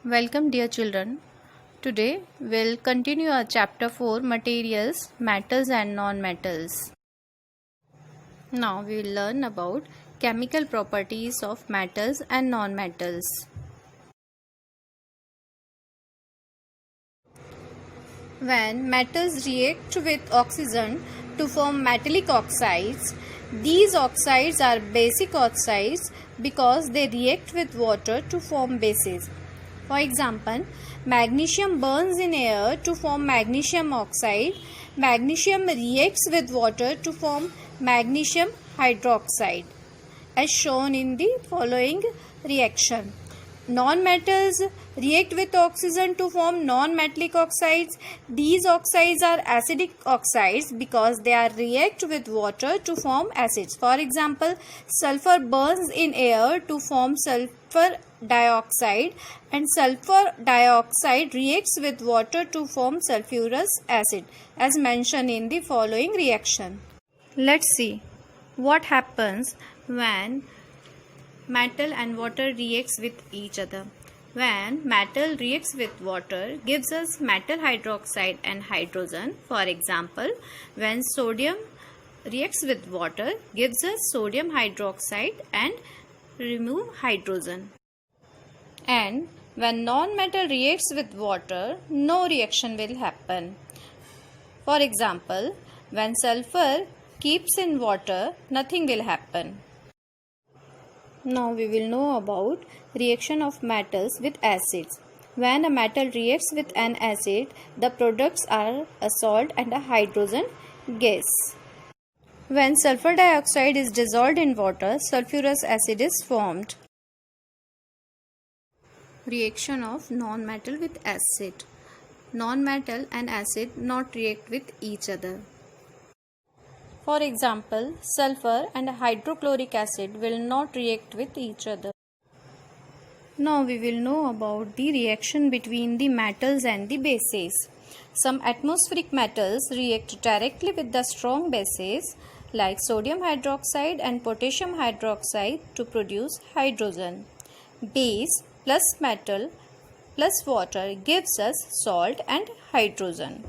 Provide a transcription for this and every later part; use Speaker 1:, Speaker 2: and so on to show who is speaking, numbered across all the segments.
Speaker 1: Welcome dear children. Today we'll continue our chapter 4 materials, metals and non-metals. Now we will learn about chemical properties of metals and non-metals. When metals react with oxygen to form metallic oxides, these oxides are basic oxides because they react with water to form bases. For example, magnesium burns in air to form magnesium oxide. Magnesium reacts with water to form magnesium hydroxide, as shown in the following reaction. Non-metals react with oxygen to form non-metallic oxides. These oxides are acidic oxides because they react with water to form acids. For example, sulfur burns in air to form sulfur dioxide, and sulfur dioxide reacts with water to form sulfurous acid, as mentioned in the following reaction. Let's see what happens when metal and water reacts with each other. When metal reacts with water, gives us metal hydroxide and hydrogen. For example, when sodium reacts with water, gives us sodium hydroxide and remove hydrogen. And when non-metal reacts with water, no reaction will happen. For example, when sulfur keeps in water, nothing will happen. Now we will know about reaction of metals with acids. When a metal reacts with an acid, the products are a salt and a hydrogen gas. When sulfur dioxide is dissolved in water, sulfurous acid is formed. Reaction of non-metal with acid. Non-metal and acid not react with each other. For example, sulfur and hydrochloric acid will not react with each other. Now we will know about the reaction between the metals and the bases. Some atmospheric metals react directly with the strong bases like sodium hydroxide and potassium hydroxide to produce hydrogen. Base plus metal plus water gives us salt and hydrogen.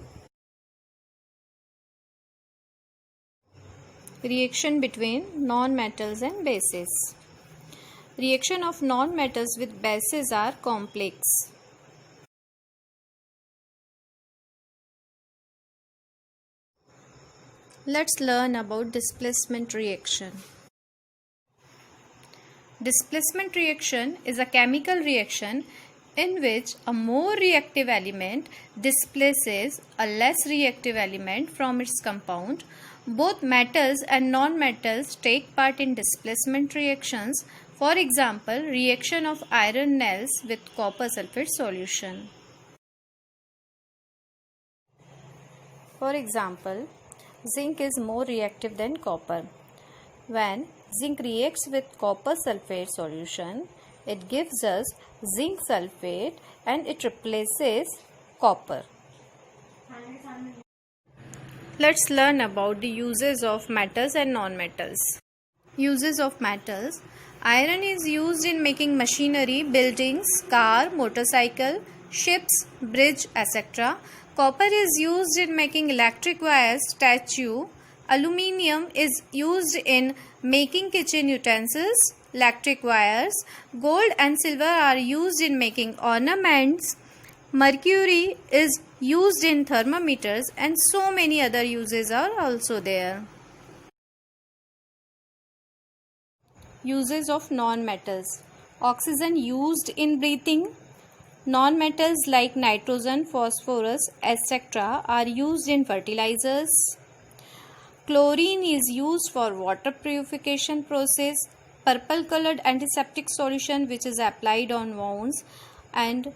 Speaker 1: Reaction between non-metals and bases. Reaction of non-metals with bases are complex. Let's learn about displacement reaction. Displacement reaction is a chemical reaction in which a more reactive element displaces a less reactive element from its compound. Both metals and non-metals take part in displacement reactions. For example, reaction of iron nails with copper sulfate solution. For example, zinc is more reactive than copper. When zinc reacts with copper sulfate solution, it gives us zinc sulfate and it replaces copper. Let's learn about the uses of metals and non-metals. Uses of metals. Iron is used in making machinery, buildings, car, motorcycle, ships, bridge, etc. Copper is used in making electric wires, statue. Aluminium is used in making kitchen utensils, electric wires. Gold and silver are used in making ornaments. Mercury is used in thermometers, and so many other uses are also there. Uses of non-metals. Oxygen used in breathing. Non-metals like nitrogen, phosphorus, etc. are used in fertilizers. Chlorine is used for water purification process. Purple colored antiseptic solution which is applied on wounds, and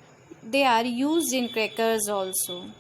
Speaker 1: they are used in crackers also.